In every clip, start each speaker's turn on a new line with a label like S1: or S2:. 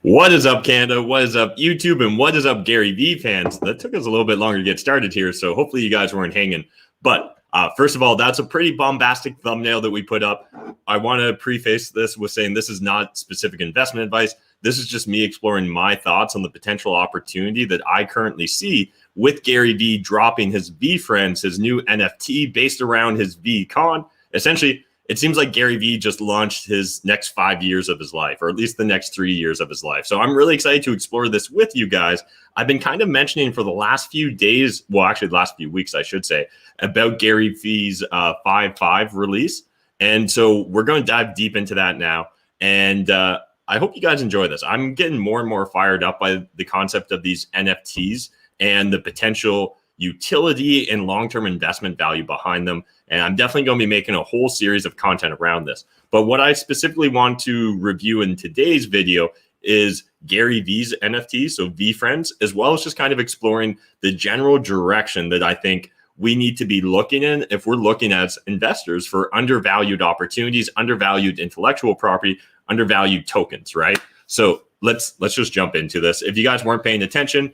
S1: What is up, Canada? What is up, YouTube? And what is up, Gary Vee fans? That took us a little bit longer to get started here, so hopefully you guys weren't hanging. But first of all, that's a pretty bombastic thumbnail that we put up. I want to preface this with saying this is not specific investment advice. This is just me exploring my thoughts on the potential opportunity that I currently see with Gary Vee dropping his VeeFriends, his new NFT based around his VCon. Essentially, it seems like Gary Vee just launched his next 5 years of his life, or at least the next 3 years of his life. So I'm really excited to explore this with you guys. I've been kind of mentioning for the last few days, well, actually the last few weeks, I should say, about Gary Vee's 5.5 release. And so we're going to dive deep into that now. And I hope you guys enjoy this. I'm getting more and more fired up by the concept of these NFTs and the potential utility and long-term investment value behind them. And I'm definitely going to be making a whole series of content around this. But what I specifically want to review in today's video is Gary Vee's NFT, so VeeFriends, as well as just kind of exploring the general direction that I think we need to be looking in if we're looking as investors for undervalued opportunities, undervalued intellectual property, undervalued tokens, right? So let's just jump into this. If you guys weren't paying attention,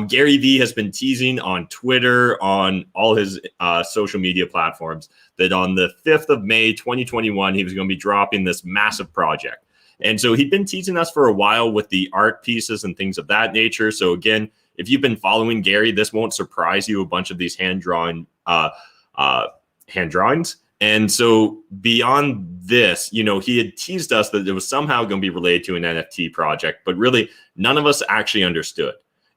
S1: Gary Vee has been teasing on Twitter, on all his social media platforms, that on the 5th of May, 2021, he was going to be dropping this massive project. And so he'd been teasing us for a while with the art pieces and things of that nature. So again, if you've been following Gary, this won't surprise you, a bunch of these hand drawings. And so beyond this, you know, he had teased us that it was somehow going to be related to an NFT project, but really none of us actually understood.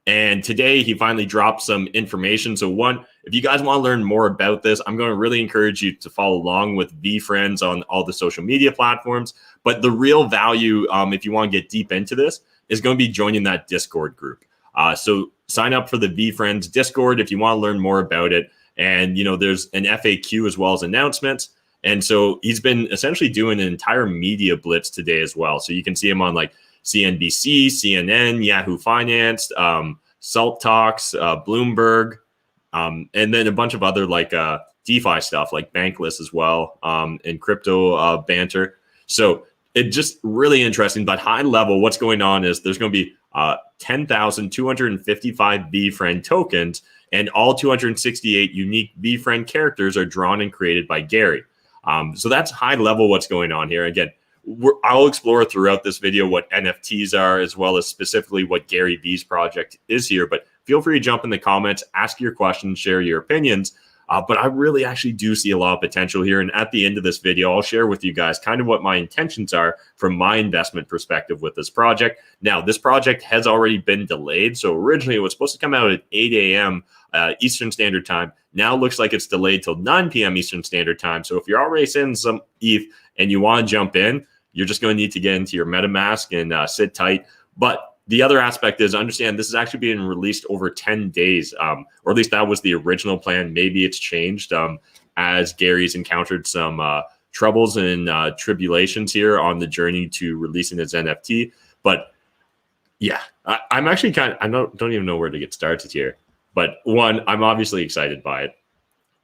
S1: And today he finally dropped some information. So one, if you guys want to learn more about this, I'm going to really encourage you to follow along with VeeFriends on all the social media platforms. But the real value, if you want to get deep into this, is going to be joining that Discord group. So sign up for the VeeFriends Discord if you want to learn more about it. And, you know, there's an FAQ as well as announcements. And so he's been essentially doing an entire media blitz today as well. So you can see him on like CNBC, CNN, Yahoo Finance, Salt Talks, Bloomberg, and then a bunch of other like DeFi stuff like Bankless as well, and crypto banter. So it's just really interesting. But high level, what's going on is there's going to be 10,255 VeeFriend tokens, and all 268 unique VeeFriend characters are drawn and created by Gary. So that's high level what's going on here. Again, I'll explore throughout this video what NFTs are, as well as specifically what Gary Vee's project is here. But feel free to jump in the comments, ask your questions, share your opinions. But I really actually do see a lot of potential here. And at the end of this video, I'll share with you guys kind of what my intentions are from my investment perspective with this project. Now, this project has already been delayed. So originally it was supposed to come out at 8 a.m. Eastern Standard Time. Now it looks like it's delayed till 9 p.m. Eastern Standard Time. So if you're already sending some ETH and you want to jump in, you're just going to need to get into your MetaMask and sit tight. But the other aspect is understand this is actually being released over 10 days, or at least that was the original plan. Maybe it's changed as Gary's encountered some troubles and tribulations here on the journey to releasing his NFT. But yeah, I'm actually I don't even know where to get started here. But one, I'm obviously excited by it.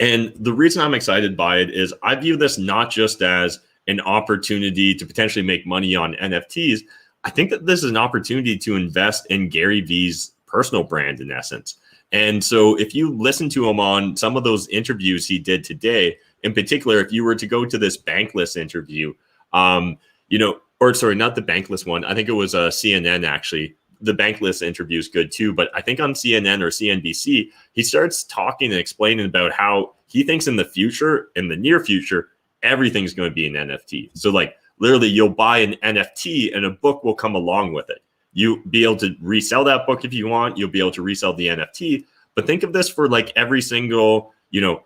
S1: And the reason I'm excited by it is I view this not just as an opportunity to potentially make money on NFTs. I think that this is an opportunity to invest in Gary Vee's personal brand in essence. And so if you listen to him on some of those interviews he did today, in particular, if you were to go to this Bankless interview, you know, or sorry, not the Bankless one. I think it was CNN actually. The Bankless interview is good too. But I think on CNN or CNBC, he starts talking and explaining about how he thinks in the future, in the near future, everything's going to be an NFT. So like literally you'll buy an NFT and a book will come along with it. You'll be able to resell that book if you want. You'll be able to resell the NFT. But think of this for like every single, you know,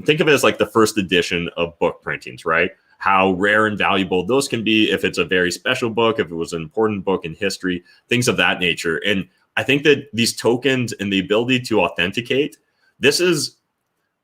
S1: think of it as like the first edition of book printings, right? How rare and valuable those can be if it's a very special book, if it was an important book in history, things of that nature. And I think that these tokens and the ability to authenticate, this is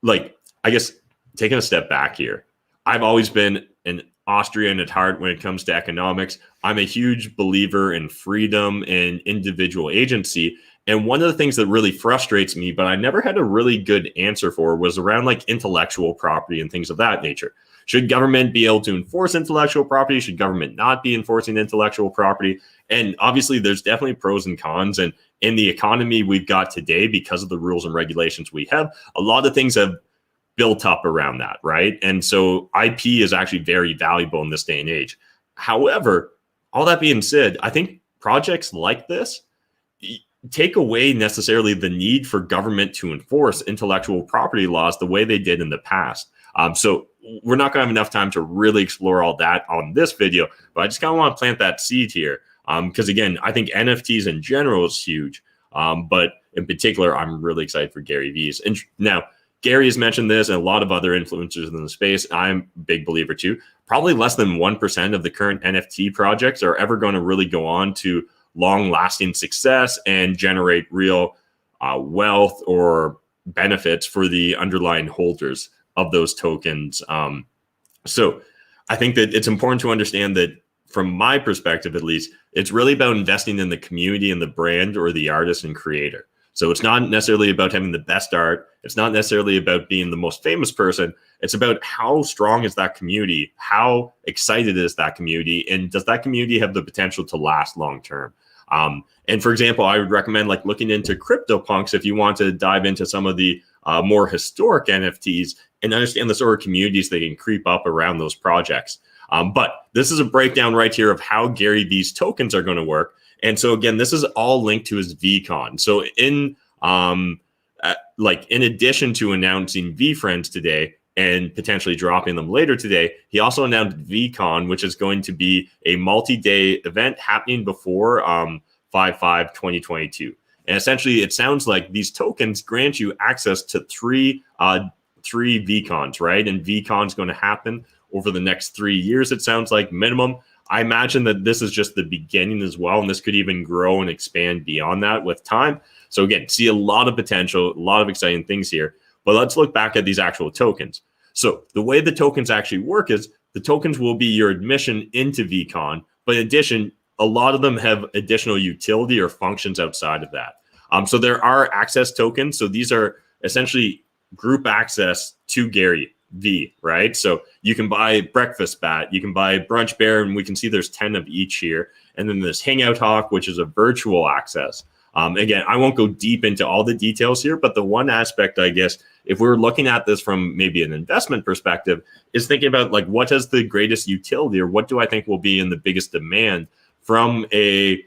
S1: like, I guess, taking a step back here. I've always been an Austrian at heart when it comes to economics. I'm a huge believer in freedom and individual agency. And one of the things that really frustrates me, but I never had a really good answer for, was around like intellectual property and things of that nature. Should government be able to enforce intellectual property? Should government not be enforcing intellectual property? And obviously, there's definitely pros and cons. And in the economy we've got today, because of the rules and regulations we have, a lot of things have built up around that, right? And so IP is actually very valuable in this day and age. However, all that being said, I think projects like this take away necessarily the need for government to enforce intellectual property laws the way they did in the past. So we're not going to have enough time to really explore all that on this video, but I just kind of want to plant that seed here. Because again, I think NFTs in general is huge. But in particular, I'm really excited for Gary Vee's. And now, Gary has mentioned this and a lot of other influencers in the space. I'm a big believer too. Probably less than 1% of the current NFT projects are ever going to really go on to long-lasting success and generate real wealth or benefits for the underlying holders of those tokens. So I think that it's important to understand that from my perspective, at least, it's really about investing in the community and the brand or the artist and creator. So it's not necessarily about having the best art. It's not necessarily about being the most famous person. It's about how strong is that community? How excited is that community? And does that community have the potential to last long term? And for example, I would recommend like looking into CryptoPunx if you want to dive into some of the more historic NFTs and understand the sort of communities that can creep up around those projects. But this is a breakdown right here of how Gary Vee's tokens are going to work. And so again, this is all linked to his VCon. So in addition to announcing VeeFriends today and potentially dropping them later today, he also announced VCon, which is going to be a multi-day event happening before 5/5/2022. And essentially, it sounds like these tokens grant you access to three VCons, right? And VCon is going to happen over the next 3 years, it sounds like, minimum. I imagine that this is just the beginning as well, and this could even grow and expand beyond that with time. So again, see a lot of potential, a lot of exciting things here. But let's look back at these actual tokens. So the way the tokens actually work is the tokens will be your admission into VCon, but in addition, a lot of them have additional utility or functions outside of that. So there are access tokens. So these are essentially group access to Gary Vee, right? So you can buy Breakfast Bat, you can buy Brunch Bear, and we can see there's 10 of each here. And then there's Hangout Hawk, which is a virtual access. Again, I won't go deep into all the details here, but the one aspect, I guess, if we're looking at this from maybe an investment perspective, is thinking about like what has the greatest utility, or what do I think will be in the biggest demand from a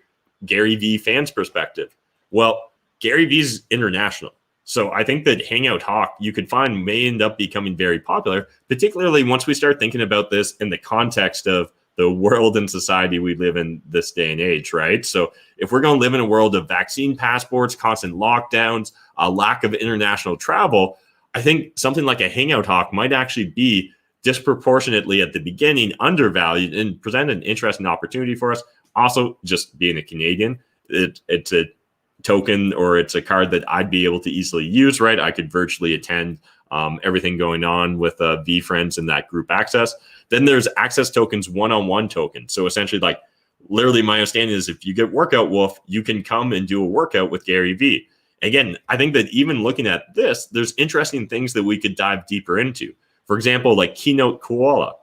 S1: Gary Vee fan's perspective? Well, Gary Vee's international. So I think that Hangout Hawk, you could find, may end up becoming very popular, particularly once we start thinking about this in the context of the world and society we live in this day and age, right? So if we're going to live in a world of vaccine passports, constant lockdowns, a lack of international travel, I think something like a Hangout Hawk might actually be disproportionately at the beginning undervalued and present an interesting opportunity for us. Also, just being a Canadian, it's a token, or it's a card that I'd be able to easily use, right? I could virtually attend everything going on with VeeFriends and that group access. Then there's access tokens, one-on-one tokens. So essentially, like, literally my understanding is if you get Workout Wolf, you can come and do a workout with Gary Vee. Again, I think that even looking at this, there's interesting things that we could dive deeper into. For example, like Keynote Koala.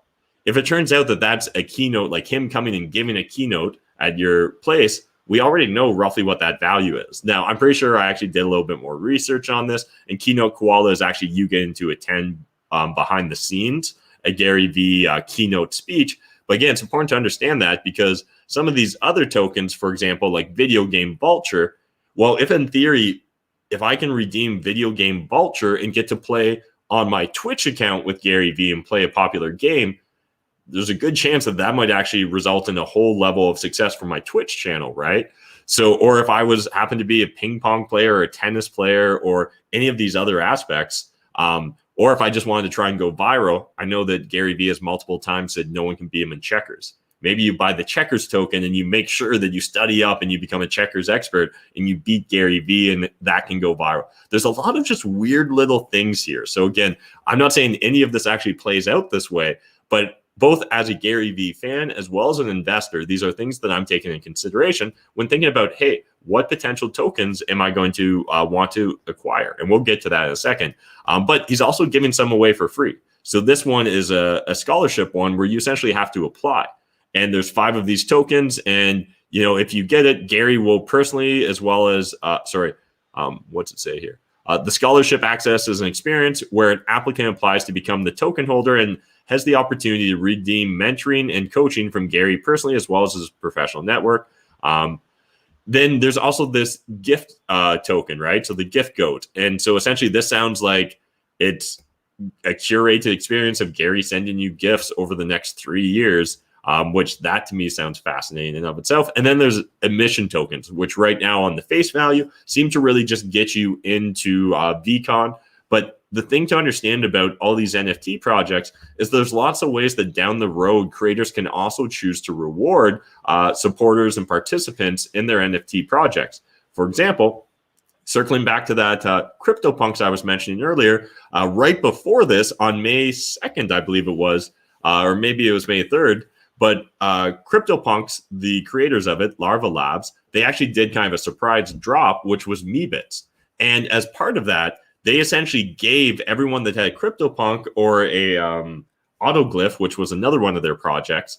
S1: If it turns out that that's a keynote, like him coming and giving a keynote at your place, we already know roughly what that value is. Now, I'm pretty sure I actually did a little bit more research on this, and Keynote Koala is actually you getting to attend behind the scenes a Gary Vee keynote speech. But again, it's important to understand that, because some of these other tokens, for example, like Video Game Vulture, well, if in theory, if I can redeem Video Game Vulture and get to play on my Twitch account with Gary Vee and play a popular game, there's a good chance that that might actually result in a whole level of success for my Twitch channel, right? So, or if I happened to be a ping pong player or a tennis player or any of these other aspects, or if I just wanted to try and go viral, I know that Gary Vee has multiple times said no one can beat him in checkers. Maybe you buy the checkers token and you make sure that you study up and you become a checkers expert and you beat Gary Vee, and that can go viral. There's a lot of just weird little things here. So again, I'm not saying any of this actually plays out this way, but both as a Gary Vee fan as well as an investor, these are things that I'm taking in consideration when thinking about, hey, what potential tokens am I going to want to acquire? And we'll get to that in a second. But he's also giving some away for free. So this one is a scholarship one where you essentially have to apply. And there's 5 of these tokens. And, you know, if you get it, Gary will personally, as well as, what's it say here? The scholarship access is an experience where an applicant applies to become the token holder and has the opportunity to redeem mentoring and coaching from Gary personally, as well as his professional network. Then there's also this gift token, right? So the gift goat. And so essentially this sounds like it's a curated experience of Gary sending you gifts over the next 3 years, which that to me sounds fascinating in and of itself. And then there's emission tokens, which right now on the face value seem to really just get you into VCon. But the thing to understand about all these NFT projects is there's lots of ways that down the road, creators can also choose to reward supporters and participants in their NFT projects. For example, circling back to that CryptoPunx I was mentioning earlier, right before this on May 2nd, I believe it was, or maybe it was May 3rd, but CryptoPunx, the creators of it, Larva Labs, they actually did kind of a surprise drop, which was Meebits. And as part of that, they essentially gave everyone that had CryptoPunx or a Autoglyph, which was another one of their projects,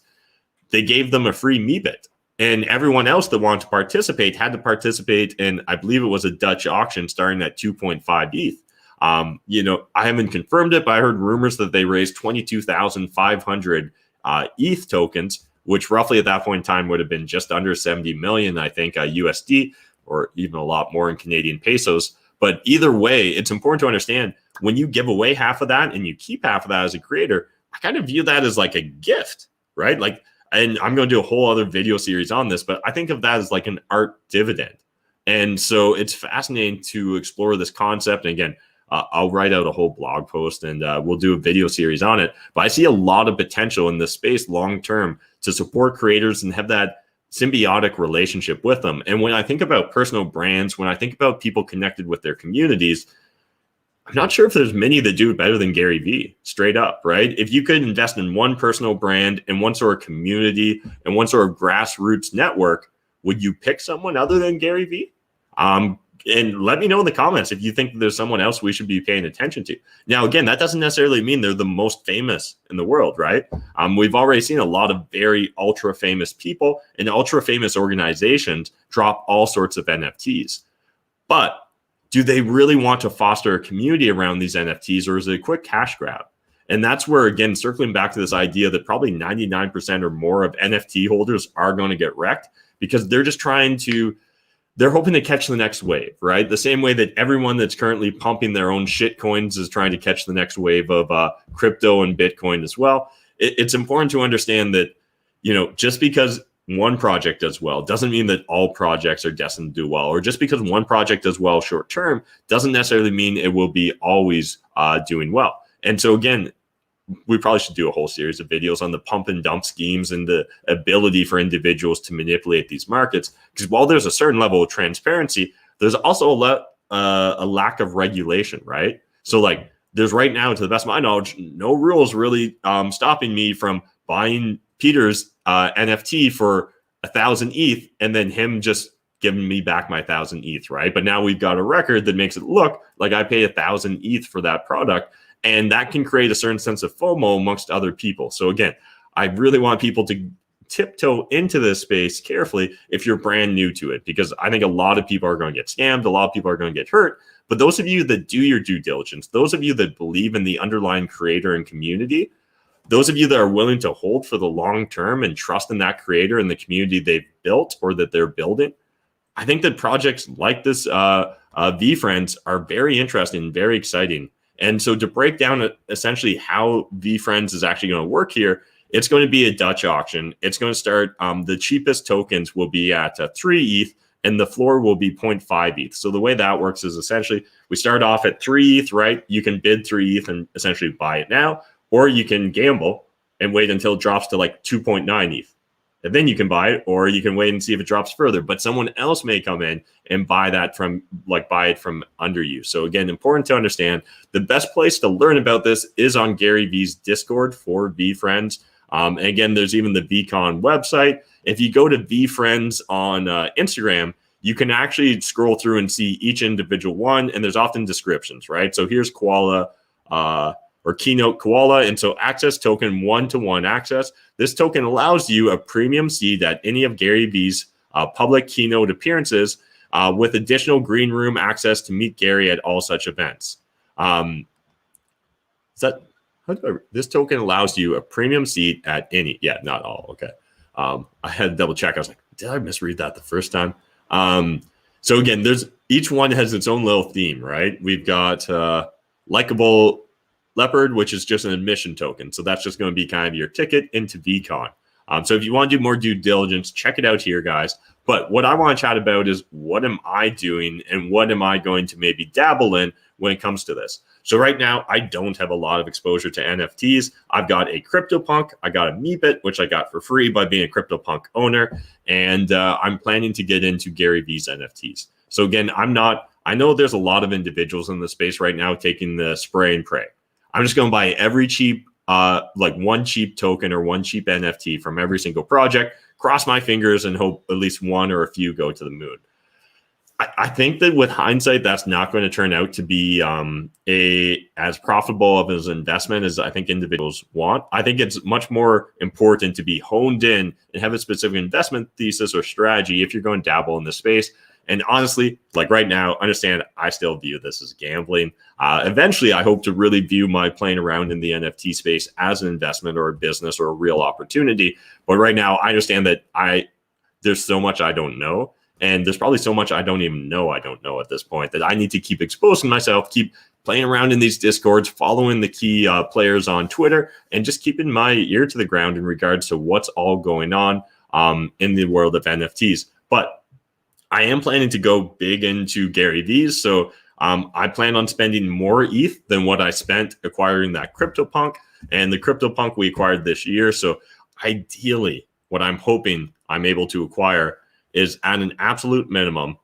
S1: they gave them a free Meebit. And everyone else that wanted to participate had to participate in, I believe it was a Dutch auction starting at 2.5 ETH. You know, I haven't confirmed it, but I heard rumors that they raised 22,500 ETH tokens, which roughly at that point in time would have been just under 70 million, I think, USD, or even a lot more in Canadian pesos. But either way, it's important to understand when you give away half of that and you keep half of that as a creator, I kind of view that as like a gift, right? Like, and I'm going to do a whole other video series on this, but I think of that as like an art dividend. And so it's fascinating to explore this concept. And again, I'll write out a whole blog post and we'll do a video series on it. But I see a lot of potential in this space long-term to support creators and have that symbiotic relationship with them. And when I think about personal brands, when I think about people connected with their communities, I'm not sure if there's many that do it better than Gary Vee, straight up, right? If you could invest in one personal brand and one sort of community and one sort of grassroots network, would you pick someone other than Gary Vee? And let me know in the comments if you think there's someone else we should be paying attention to. Now, again, that doesn't necessarily mean they're the most famous in the world, right? We've already seen a lot of very ultra famous people and ultra famous organizations drop all sorts of NFTs. But do they really want to foster a community around these NFTs, or is it a quick cash grab? And that's where, again, circling back to this idea that probably 99% or more of NFT holders are going to get wrecked because they're just they're hoping to catch the next wave, right? The same way that everyone that's currently pumping their own shit coins is trying to catch the next wave of crypto and Bitcoin as well. It's important to understand that, you know, just because one project does well doesn't mean that all projects are destined to do well, or just because one project does well short term doesn't necessarily mean it will be always doing well. And so again, we probably should do a whole series of videos on the pump and dump schemes and the ability for individuals to manipulate these markets. Because while there's a certain level of transparency, there's also a lack of regulation, right? So like there's right now, to the best of my knowledge, no rules really stopping me from buying Peter's NFT for 1,000 ETH and then him just giving me back my 1,000 ETH, right? But now we've got a record that makes it look like I pay 1,000 ETH for that product. And that can create a certain sense of FOMO amongst other people. So again, I really want people to tiptoe into this space carefully if you're brand new to it, because I think a lot of people are going to get scammed. A lot of people are going to get hurt. But those of you that do your due diligence, those of you that believe in the underlying creator and community, those of you that are willing to hold for the long term and trust in that creator and the community they've built or that they're building, I think that projects like this VeeFriends are very interesting and very exciting. And so to break down essentially how VeeFriends is actually going to work here, it's going to be a Dutch auction. It's going to start, the cheapest tokens will be at 3 ETH and the floor will be 0.5 ETH. So the way that works is essentially we start off at 3 ETH, right? You can bid 3 ETH and essentially buy it now, or you can gamble and wait until it drops to like 2.9 ETH. And then you can buy it, or you can wait and see if it drops further. But someone else may come in and buy it from under you. So again, important to understand, the best place to learn about this is on Gary Vee's Discord for VeeFriends. And again, there's even the VCon website. If you go to VeeFriends on Instagram, you can actually scroll through and see each individual one, and there's often descriptions, right? So here's Koala, or or Keynote Koala. And so access token, one-to-one access. This token allows you a premium seat at any of Gary Vee's public keynote appearances with additional green room access to meet Gary at all such events. This token allows you a premium seat at any, not all, okay. I had to double check. I was like, did I misread that the first time? So again, each one has its own little theme, right? We've got Likeable Leopard, which is just an admission token. So that's just going to be kind of your ticket into VCon. So if you want to do more due diligence, check it out here, guys. But what I want to chat about is what am I doing and what am I going to maybe dabble in when it comes to this. So right now, I don't have a lot of exposure to NFTs. I've got a CryptoPunx. I got a Meebit, which I got for free by being a CryptoPunx owner. And I'm planning to get into Gary Vee's NFTs. So again, I know there's a lot of individuals in the space right now taking the spray and pray. I'm just going to buy every cheap, like one cheap token or one cheap NFT from every single project, cross my fingers and hope at least one or a few go to the moon. I think that with hindsight, that's not going to turn out to be as profitable of an investment as I think individuals want. I think it's much more important to be honed in and have a specific investment thesis or strategy if you're going to dabble in this space. And honestly, like right now, understand I still view this as gambling. Eventually, I hope to really view my playing around in the NFT space as an investment or a business or a real opportunity. But right now, I understand that there's so much I don't know. And there's probably so much I don't even know I don't know at this point that I need to keep exposing myself, keep playing around in these Discords, following the key players on Twitter, and just keeping my ear to the ground in regards to what's all going on in the world of NFTs. But I am planning to go big into Gary Vee's. So I plan on spending more ETH than what I spent acquiring that CryptoPunx and the CryptoPunx we acquired this year. So ideally, what I'm hoping I'm able to acquire is at an absolute minimum,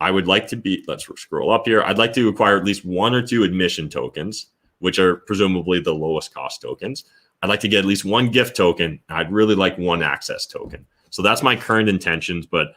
S1: I would like to be, let's scroll up here. I'd like to acquire at least one or two admission tokens, which are presumably the lowest cost tokens. I'd like to get at least one gift token. I'd really like one access token. So that's my current intentions, but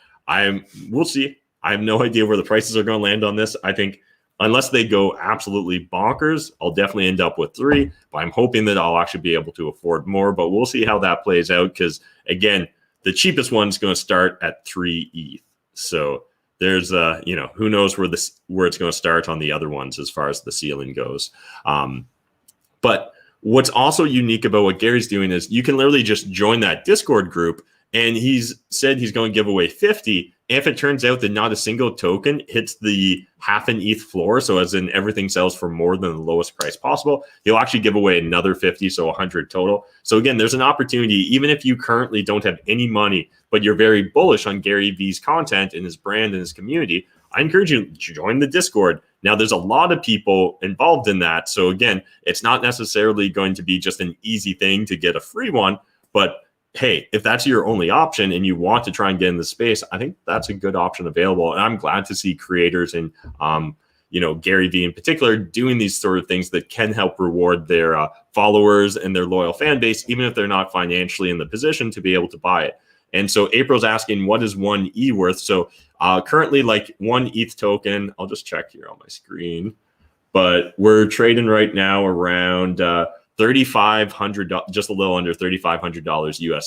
S1: we'll see. I have no idea where the prices are going to land on this. I think unless they go absolutely bonkers, I'll definitely end up with 3, but I'm hoping that I'll actually be able to afford more, but we'll see how that plays out. Because again, the cheapest one's going to start at 3 ETH. So there's who knows where it's going to start on the other ones as far as the ceiling goes. But what's also unique about what Gary's doing is you can literally just join that Discord group, and he's said he's going to give away 50. If it turns out that not a single token hits the half an ETH floor, so as in everything sells for more than the lowest price possible, he'll actually give away another 50, so 100 total. So again, there's an opportunity, even if you currently don't have any money, but you're very bullish on Gary Vee's content and his brand and his community, I encourage you to join the Discord. Now, there's a lot of people involved in that. So again, it's not necessarily going to be just an easy thing to get a free one, but hey, if that's your only option and you want to try and get in the space, I think that's a good option available. And I'm glad to see creators and, Gary Vee in particular doing these sort of things that can help reward their followers and their loyal fan base, even if they're not financially in the position to be able to buy it. And so April's asking, what is 1 E worth? So currently like 1 ETH token, I'll just check here on my screen, but we're trading right now around $3,500, just a little under $3,500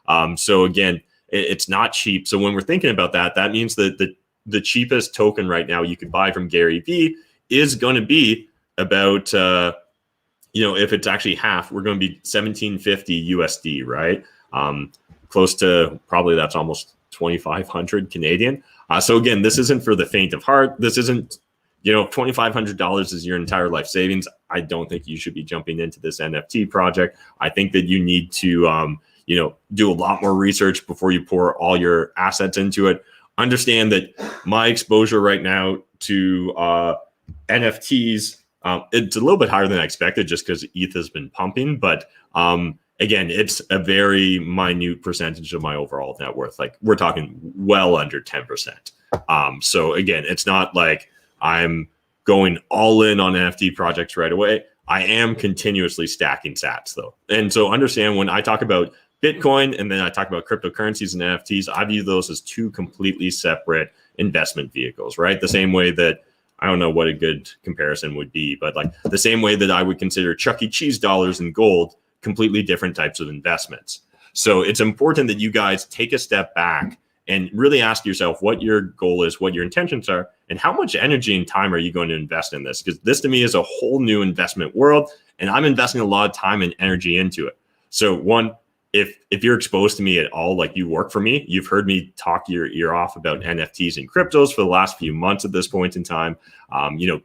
S1: USD. So again, it's not cheap. So when we're thinking about that, that means that the cheapest token right now you could buy from Gary Vee is going to be about, if it's actually half, we're going to be 1750 USD, right? Close to probably that's almost 2,500 Canadian. So again, this isn't for the faint of heart. This isn't, $2,500 is your entire life savings. I don't think you should be jumping into this NFT project. I think that you need to, do a lot more research before you pour all your assets into it. Understand that my exposure right now to NFTs, it's a little bit higher than I expected just because ETH has been pumping. But again, it's a very minute percentage of my overall net worth. Like we're talking well under 10%. So again, it's not like I'm going all in on NFT projects right away. I am continuously stacking sats though. And so understand when I talk about Bitcoin and then I talk about cryptocurrencies and NFTs, I view those as two completely separate investment vehicles, right? The same way that I don't know what a good comparison would be, but like the same way that I would consider Chuck E. Cheese dollars and gold, completely different types of investments. So it's important that you guys take a step back and really ask yourself what your goal is, what your intentions are, and how much energy and time are you going to invest in this? Because this to me is a whole new investment world, and I'm investing a lot of time and energy into it. So one, if you're exposed to me at all, like you work for me, you've heard me talk your ear off about NFTs and cryptos for the last few months at this point in time.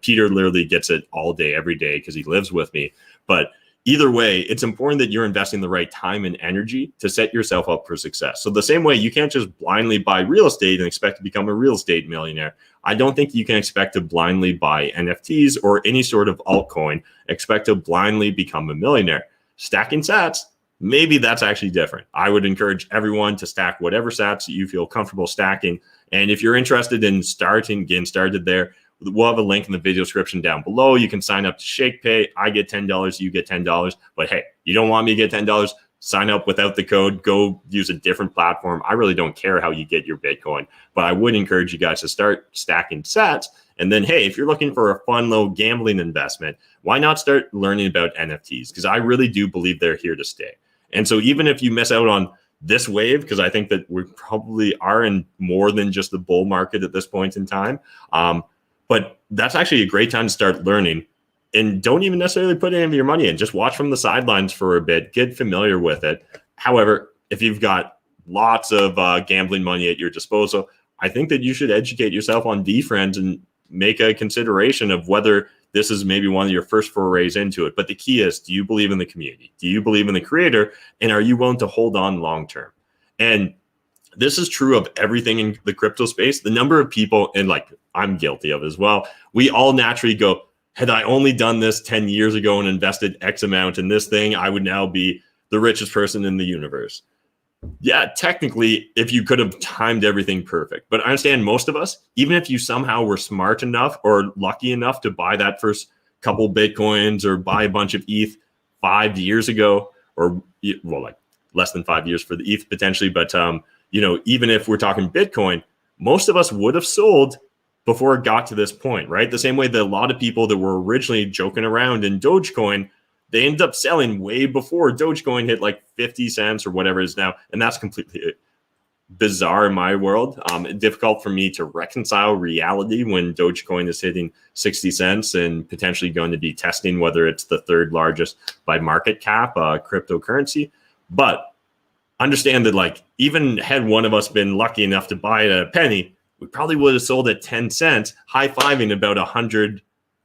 S1: Peter literally gets it all day, every day because he lives with me. But either way, it's important that you're investing the right time and energy to set yourself up for success. So the same way, you can't just blindly buy real estate and expect to become a real estate millionaire. I don't think you can expect to blindly buy NFTs or any sort of altcoin, expect to blindly become a millionaire. Stacking sats, maybe that's actually different. I would encourage everyone to stack whatever sats you feel comfortable stacking. And if you're interested in getting started there, we'll have a link in the video description down below. You can sign up to Shakepay. I get $10, you get $10. But hey, you don't want me to get $10, sign up without the code, go use a different platform. I really don't care how you get your Bitcoin, but I would encourage you guys to start stacking sats. And then, hey, if you're looking for a fun, low gambling investment, why not start learning about NFTs? Because I really do believe they're here to stay. And so even if you miss out on this wave, because I think that we probably are in more than just the bull market at this point in time, but that's actually a great time to start learning. And don't even necessarily put any of your money in. Just watch from the sidelines for a bit, get familiar with it. However, if you've got lots of gambling money at your disposal, I think that you should educate yourself on VeeFriends and make a consideration of whether this is maybe one of your first forays into it. But the key is, do you believe in the community? Do you believe in the creator? And are you willing to hold on long term? And this is true of everything in the crypto space. The number of people, and like I'm guilty of as well, we all naturally go, had I only done this 10 years ago and invested X amount in this thing, I would now be the richest person in the universe. Yeah, technically, if you could have timed everything perfect. But I understand most of us, even if you somehow were smart enough or lucky enough to buy that first couple Bitcoins or buy a bunch of ETH 5 years ago, or well, like less than 5 years for the ETH potentially. But, even if we're talking Bitcoin, most of us would have sold before it got to this point, right? The same way that a lot of people that were originally joking around in Dogecoin, they ended up selling way before Dogecoin hit like 50 cents or whatever it is now. And that's completely bizarre in my world. Difficult for me to reconcile reality when Dogecoin is hitting 60 cents and potentially going to be testing whether it's the third largest by market cap cryptocurrency. But understand that like even had one of us been lucky enough to buy at a penny, we probably would have sold at 10 cents, high-fiving about 100,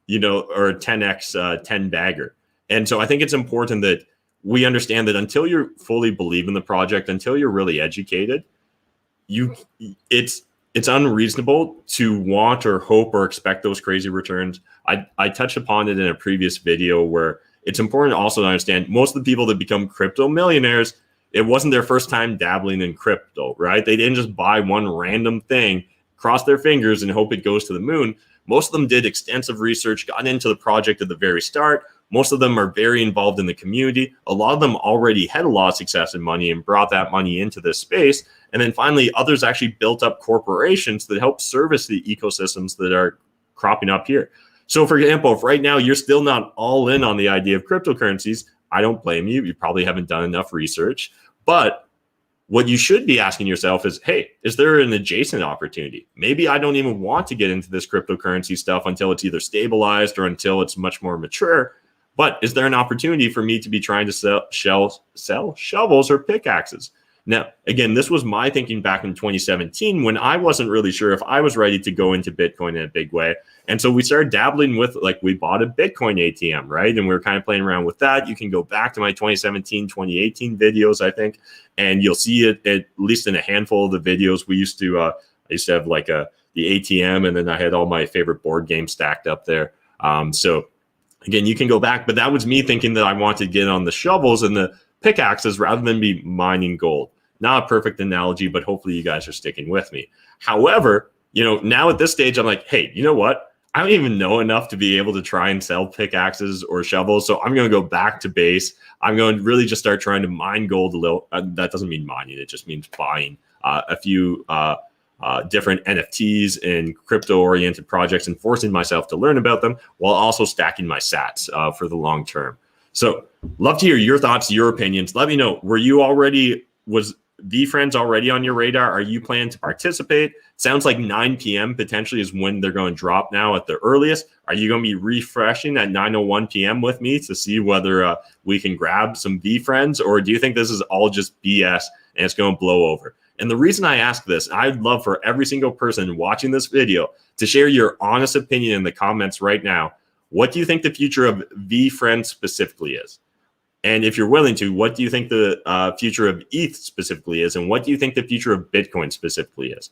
S1: or 10x 10 bagger. And so I think it's important that we understand that until you fully believe in the project, until you're really educated, it's unreasonable to want or hope or expect those crazy returns. I touched upon it in a previous video where it's important also to understand most of the people that become crypto millionaires, it wasn't their first time dabbling in crypto, right? They didn't just buy one random thing, cross their fingers and hope it goes to the moon. Most of them did extensive research, got into the project at the very start. Most of them are very involved in the community. A lot of them already had a lot of success and money and brought that money into this space. And then finally, others actually built up corporations that help service the ecosystems that are cropping up here. So for example, if right now you're still not all in on the idea of cryptocurrencies, I don't blame you. You probably haven't done enough research. But what you should be asking yourself is, hey, is there an adjacent opportunity? Maybe I don't even want to get into this cryptocurrency stuff until it's either stabilized or until it's much more mature. But is there an opportunity for me to be trying to sell shovels or pickaxes? Now, again, this was my thinking back in 2017 when I wasn't really sure if I was ready to go into Bitcoin in a big way. And so we started dabbling with, like, we bought a Bitcoin ATM, right? And we were kind of playing around with that. You can go back to my 2017, 2018 videos, I think, and you'll see it at least in a handful of the videos. We used to, I used to have like the ATM, and then I had all my favorite board games stacked up there. So again, you can go back, but that was me thinking that I wanted to get on the shovels and the pickaxes rather than be mining gold. Not a perfect analogy, but hopefully you guys are sticking with me. However, now at this stage, I'm like, hey, you know what? I don't even know enough to be able to try and sell pickaxes or shovels. So I'm going to go back to base. I'm going to really just start trying to mine gold a little. That doesn't mean mining. It just means buying a few different NFTs and crypto-oriented projects and forcing myself to learn about them while also stacking my sats for the long term. So love to hear your thoughts, your opinions. Let me know, was VeeFriends already on your radar? Are you planning to participate? Sounds like 9 p.m. potentially is when they're going to drop now at the earliest. Are you going to be refreshing at 9:01 p.m. with me to see whether we can grab some VeeFriends, or do you think this is all just BS and it's going to blow over? And the reason I ask this, I'd love for every single person watching this video to share your honest opinion in the comments right now. What do you think the future of VeeFriends specifically is? And if you're willing to, what do you think the future of ETH specifically is? And what do you think the future of Bitcoin specifically is?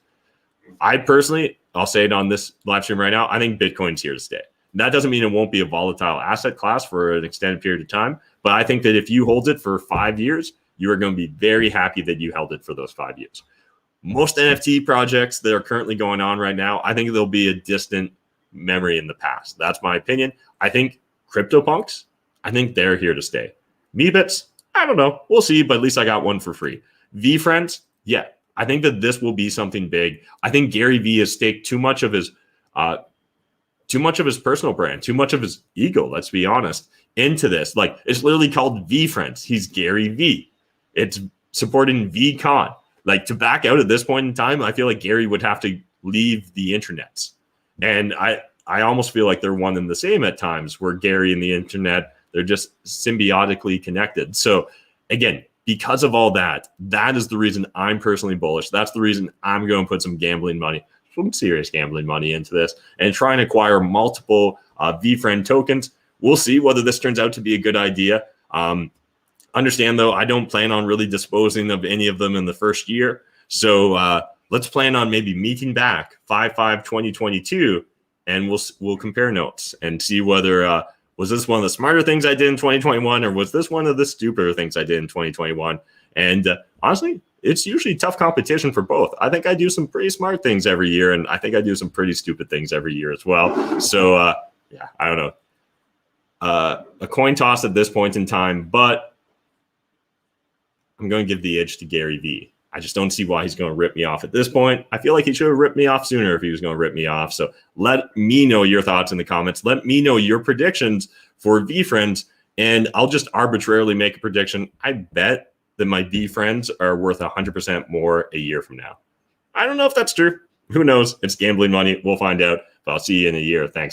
S1: I personally, I'll say it on this live stream right now, I think Bitcoin's here to stay. That doesn't mean it won't be a volatile asset class for an extended period of time. But I think that if you hold it for 5 years, you are going to be very happy that you held it for those 5 years. Most NFT projects that are currently going on right now, I think they'll be a distant memory in the past. That's my opinion. I think CryptoPunx, I think they're here to stay. Meebits, I don't know. We'll see, but at least I got one for free. VeeFriends, yeah, I think that this will be something big. I think Gary Vee has staked too much of his personal brand, too much of his ego, let's be honest, into this. Like, it's literally called VeeFriends. He's Gary Vee. It's supporting VCon. Like, to back out at this point in time, I feel like Gary would have to leave the internets. And I almost feel like they're one and the same at times, where Gary and the internet, they're just symbiotically connected. So again, because of all that, that is the reason I'm personally bullish. That's the reason I'm going to put some gambling money, some serious gambling money into this and try and acquire multiple VeeFriend tokens. We'll see whether this turns out to be a good idea. Understand though, I don't plan on really disposing of any of them in the first year. So let's plan on maybe meeting back 5/5/2022, and we'll compare notes and see whether was this one of the smarter things I did in 2021, or was this one of the stupider things I did in 2021? And honestly, it's usually tough competition for both. I think I do some pretty smart things every year, and I think I do some pretty stupid things every year as well. So yeah, I don't know. A coin toss at this point in time, but I'm going to give the edge to Gary Vee. I just don't see why he's going to rip me off at this point. I feel like he should have ripped me off sooner if he was going to rip me off. So let me know your thoughts in the comments. Let me know your predictions for VeeFriends, and I'll just arbitrarily make a prediction. I bet that my VeeFriends are worth 100% more a year from now. I don't know if that's true. Who knows? It's gambling money. We'll find out. But I'll see you in a year. Thanks.